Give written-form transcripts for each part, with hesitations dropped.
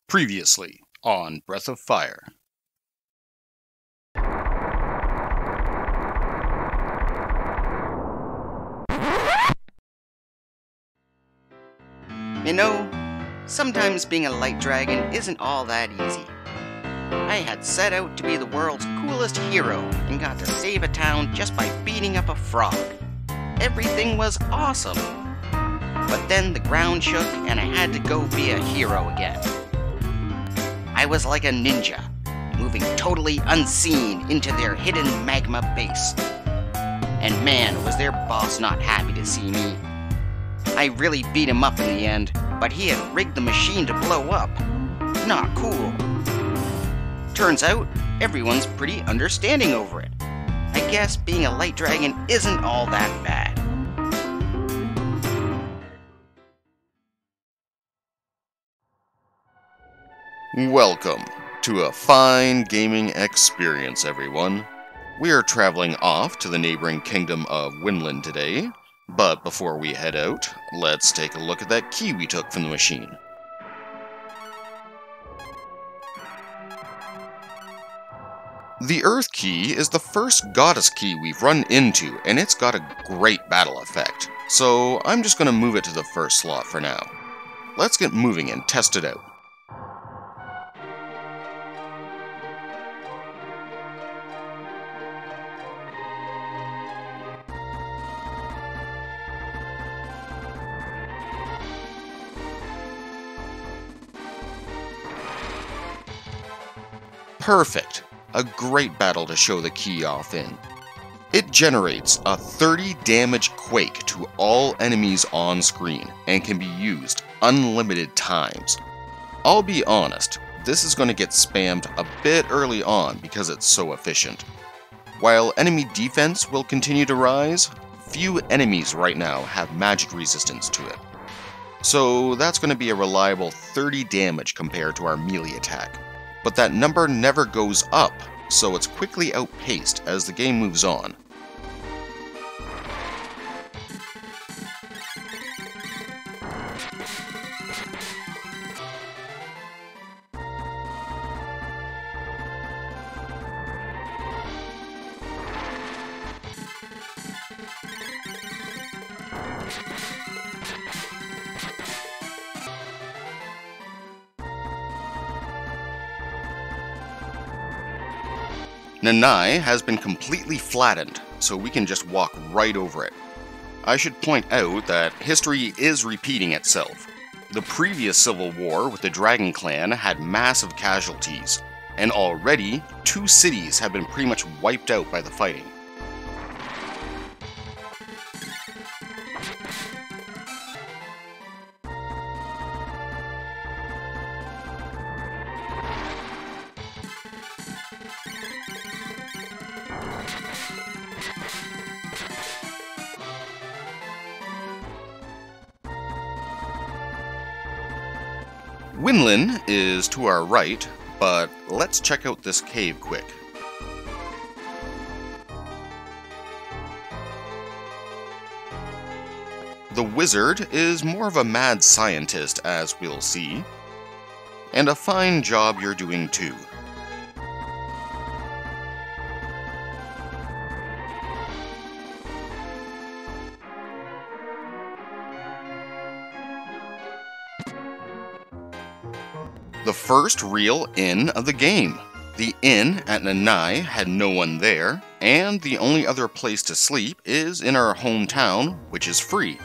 Previously on Breath of Fire. You know, sometimes being a light dragon isn't all that easy. I had set out to be the world's coolest hero and got to save a town just by beating up a frog. Everything was awesome. But then the ground shook and I had to go be a hero again. I was like a ninja, moving totally unseen into their hidden magma base. And man, was their boss not happy to see me. I really beat him up in the end, but he had rigged the machine to blow up. Not cool. Turns out, everyone's pretty understanding over it. I guess being a light dragon isn't all that bad. Welcome to a fine gaming experience, everyone. We are traveling off to the neighboring kingdom of Winland today, but before we head out, let's take a look at that key we took from the machine. The Earth Key is the first goddess key we've run into, and it's got a great battle effect, so I'm just going to move it to the first slot for now. Let's get moving and test it out. Perfect! A great battle to show the key off in. It generates a 30 damage quake to all enemies on screen and can be used unlimited times. I'll be honest, this is going to get spammed a bit early on because it's so efficient. While enemy defense will continue to rise, few enemies right now have magic resistance to it. So that's going to be a reliable 30 damage compared to our melee attack. But that number never goes up, so it's quickly outpaced as the game moves on. Nanai has been completely flattened, so we can just walk right over it. I should point out that history is repeating itself. The previous civil war with the Dragon Clan had massive casualties, and already 2 cities have been pretty much wiped out by the fighting. Winland is to our right, but let's check out this cave quick. The wizard is more of a mad scientist, as we'll see, and a fine job you're doing too. The first real inn of the game. The inn at Nanai had no one there, and the only other place to sleep is in our hometown, which is free.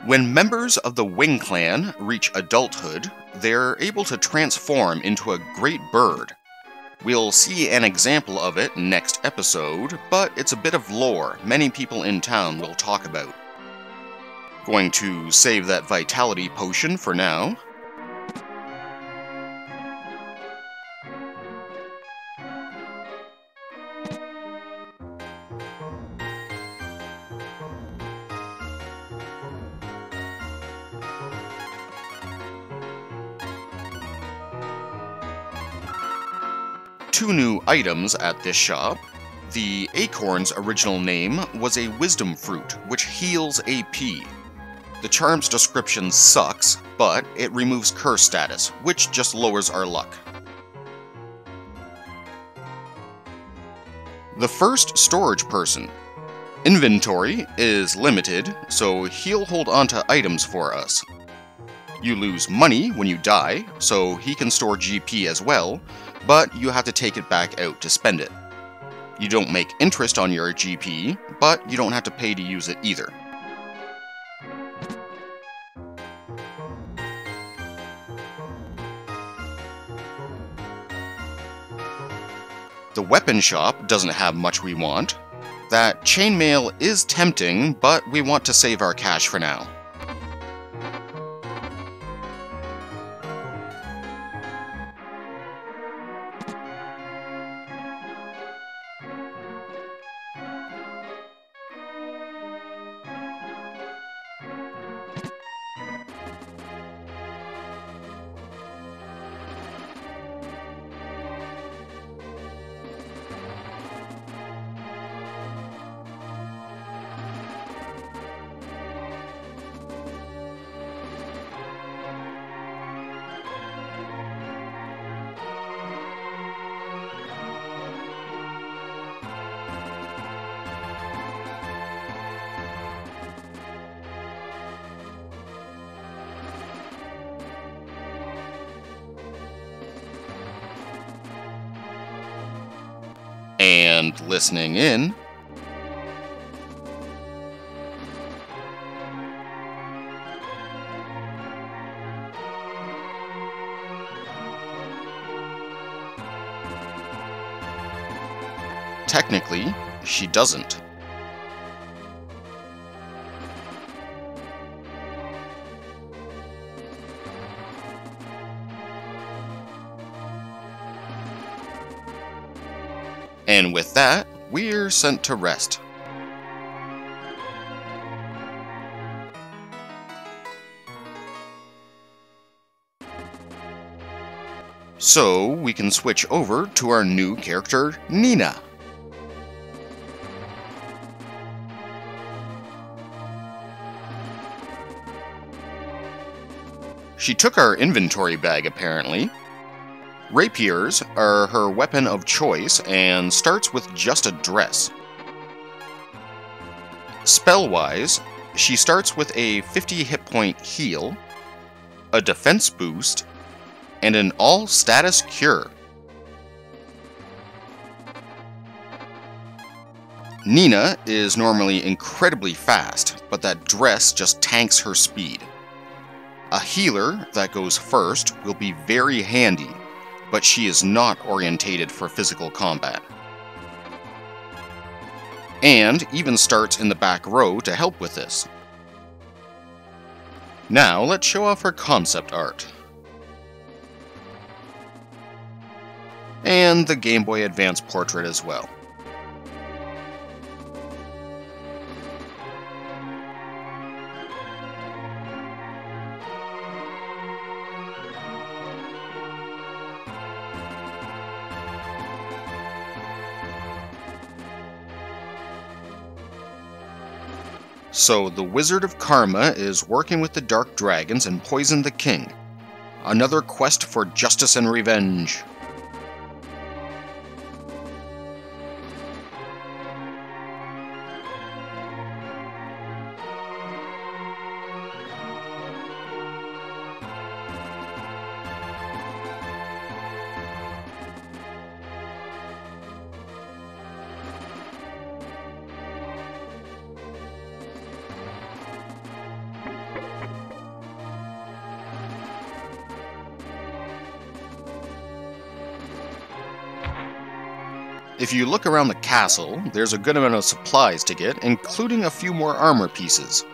When members of the Wing Clan reach adulthood, they're able to transform into a great bird. We'll see an example of it next episode, but it's a bit of lore many people in town will talk about. Going to save that vitality potion for now. Two new items at this shop. The acorn's original name was a wisdom fruit, which heals AP. The charm's description sucks, but it removes curse status, which just lowers our luck. The first storage person. Inventory is limited, so he'll hold onto items for us. You lose money when you die, so he can store GP as well, but you have to take it back out to spend it. You don't make interest on your GP, but you don't have to pay to use it either. The weapon shop doesn't have much we want. That chainmail is tempting, but we want to save our cash for now. And listening in, technically, she doesn't. And with that, we're sent to rest. So we can switch over to our new character, Nina. She took our inventory bag, apparently. Rapiers are her weapon of choice and starts with just a dress. Spell-wise, she starts with a 50 hit point heal, a defense boost, and an all-status cure. Nina is normally incredibly fast, but that dress just tanks her speed. A healer that goes first will be very handy, but she is not orientated for physical combat. And even starts in the back row to help with this. Now let's show off her concept art. And the Game Boy Advance portrait as well. So the Wizard of Karma is working with the Dark Dragons and poisoned the king. Another quest for justice and revenge. If you look around the castle, there's a good amount of supplies to get, including a few more armor pieces.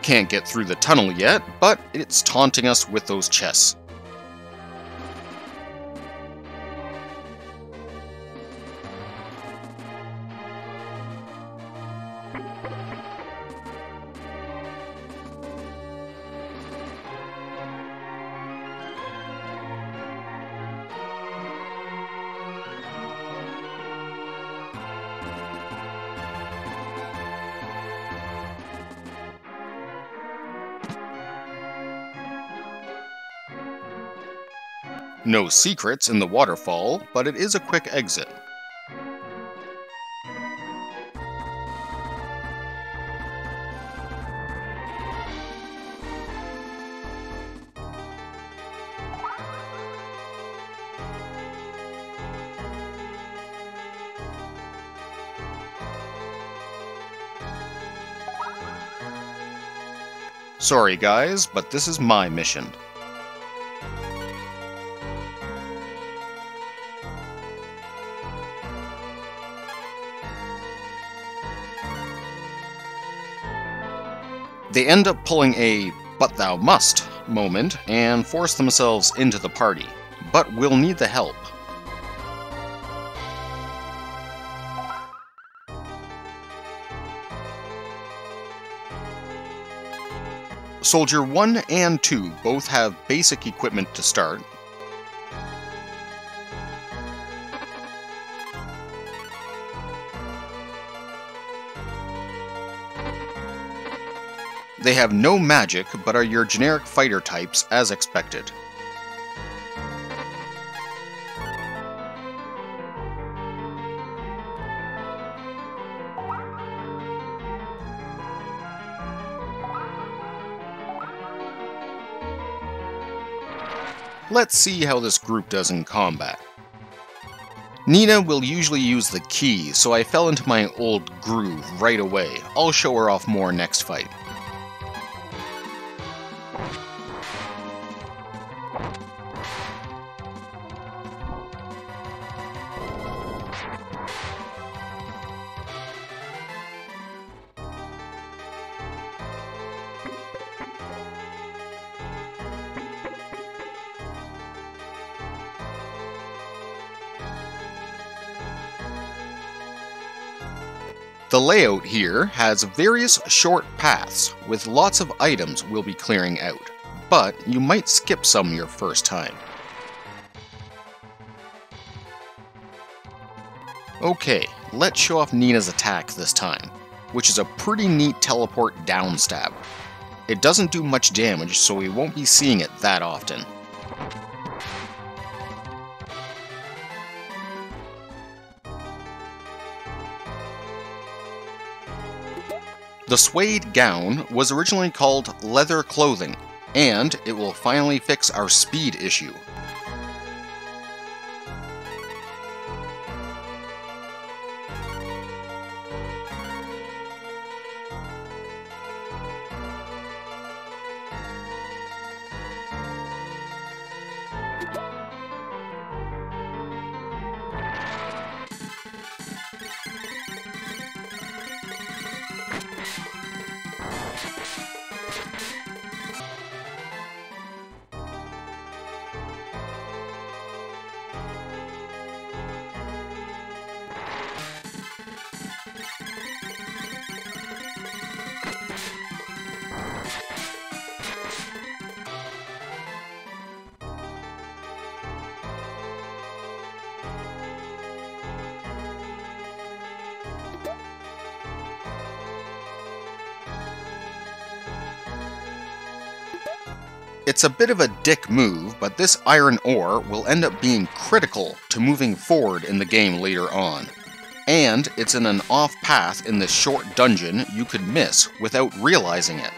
Can't get through the tunnel yet, but it's taunting us with those chests. No secrets in the waterfall, but it is a quick exit. Sorry guys, but this is my mission. They end up pulling a "but thou must" moment and force themselves into the party, but we'll need the help. Soldier 1 and 2 both have basic equipment to start. They have no magic, but are your generic fighter types as expected. Let's see how this group does in combat. Nina will usually use the key, so I fell into my old groove right away. I'll show her off more next fight. The layout here has various short paths with lots of items we'll be clearing out, but you might skip some your first time. Okay, let's show off Nina's attack this time, which is a pretty neat teleport down stab. It doesn't do much damage, so we won't be seeing it that often. The suede gown was originally called leather clothing, and it will finally fix our speed issue. It's a bit of a dick move, but this iron ore will end up being critical to moving forward in the game later on. And it's in an off path in this short dungeon you could miss without realizing it.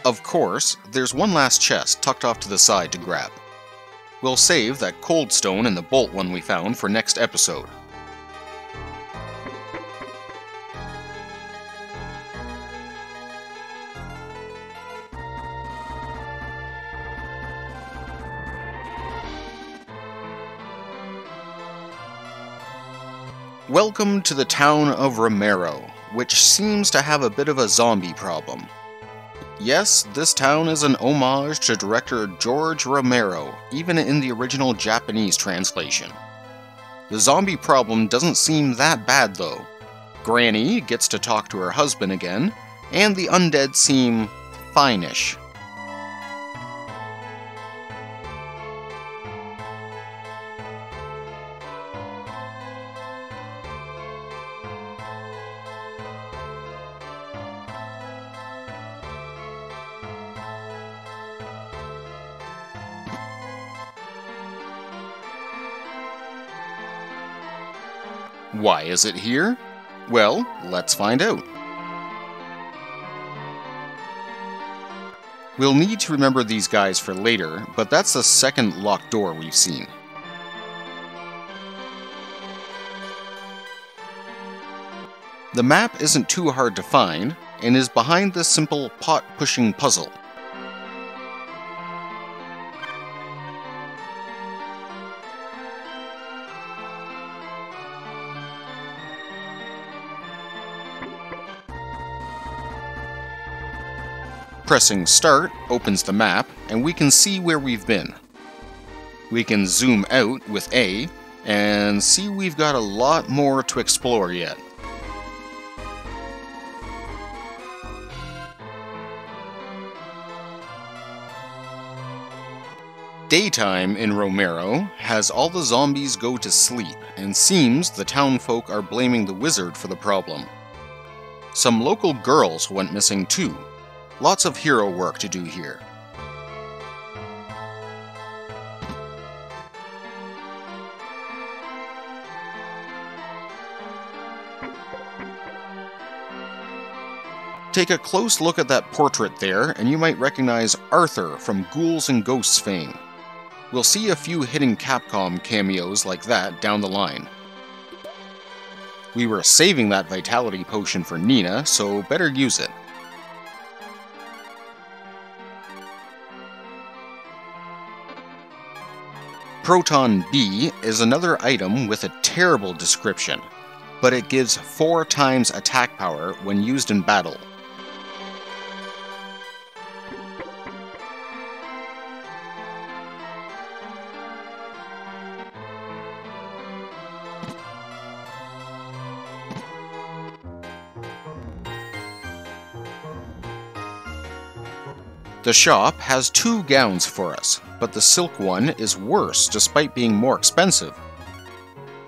Of course, there's one last chest tucked off to the side to grab. We'll save that cold stone and the bolt one we found for next episode. Welcome to the town of Romero, which seems to have a bit of a zombie problem. Yes, this town is an homage to director George Romero, even in the original Japanese translation. The zombie problem doesn't seem that bad though. Granny gets to talk to her husband again, and the undead seem fine-ish. Why is it here? Well, let's find out. We'll need to remember these guys for later, but that's the second locked door we've seen. The map isn't too hard to find, and is behind this simple pot-pushing puzzle. Pressing start opens the map, and we can see where we've been. We can zoom out with A, and see we've got a lot more to explore yet. Daytime in Romero has all the zombies go to sleep, and seems the townfolk are blaming the wizard for the problem. Some local girls went missing too. Lots of hero work to do here. Take a close look at that portrait there, and you might recognize Arthur from Ghouls and Ghosts fame. We'll see a few hidden Capcom cameos like that down the line. We were saving that vitality potion for Nina, so better use it. Proton B is another item with a terrible description, but it gives 4 times attack power when used in battle. The shop has 2 gowns for us, but the silk one is worse despite being more expensive.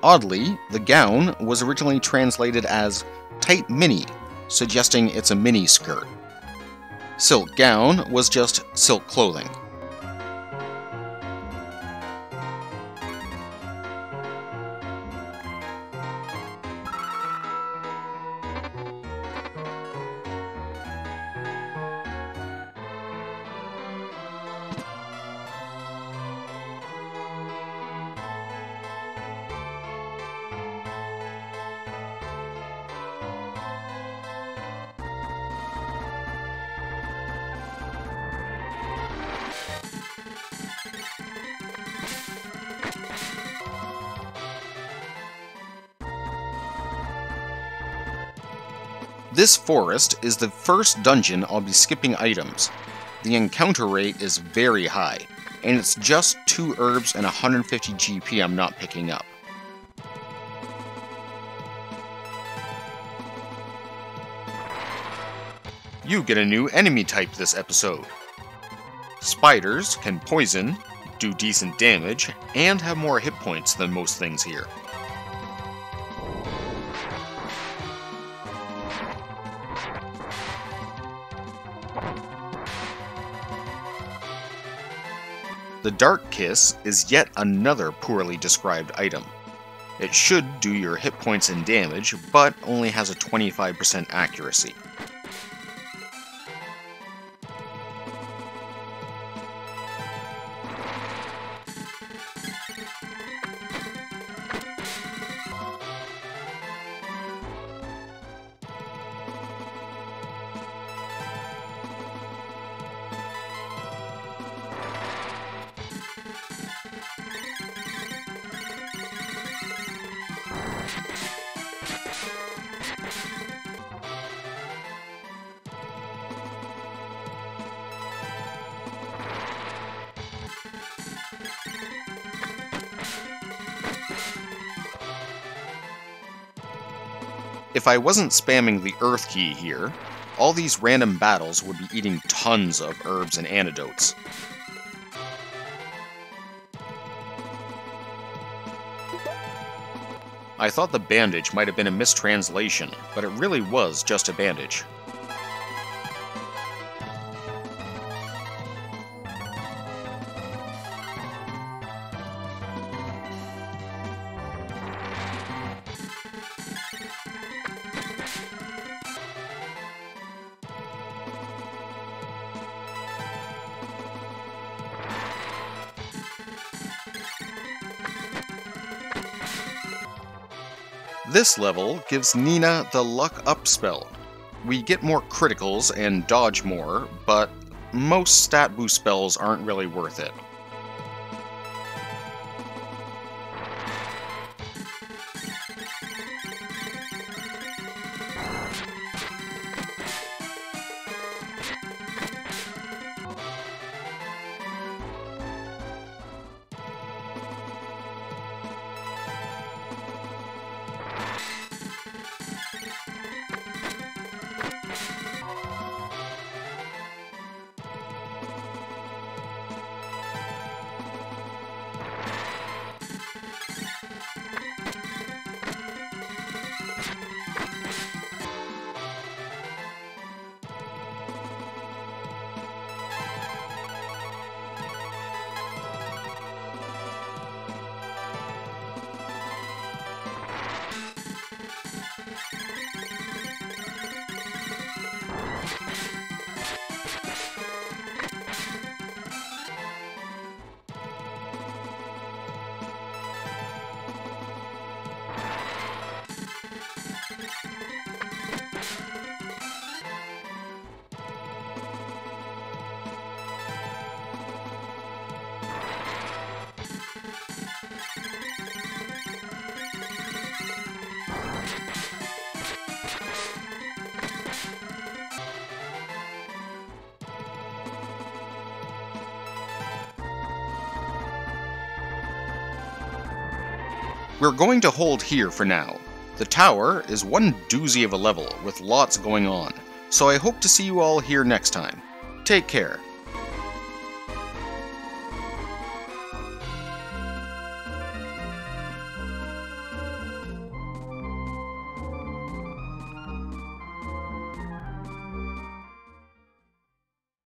Oddly, the gown was originally translated as tight mini, suggesting it's a mini skirt. Silk gown was just silk clothing. This forest is the first dungeon I'll be skipping items. The encounter rate is very high, and it's just 2 herbs and 150 GP I'm not picking up. You get a new enemy type this episode. Spiders can poison, do decent damage, and have more hit points than most things here. The Dark Kiss is yet another poorly described item. It should do your hit points and damage, but only has a 25% accuracy. If I wasn't spamming the Earth key here, all these random battles would be eating tons of herbs and antidotes. I thought the bandage might have been a mistranslation, but it really was just a bandage. This level gives Nina the Luck Up spell. We get more criticals and dodge more, but most stat boost spells aren't really worth it. We're going to hold here for now. The tower is one doozy of a level with lots going on, so I hope to see you all here next time. Take care.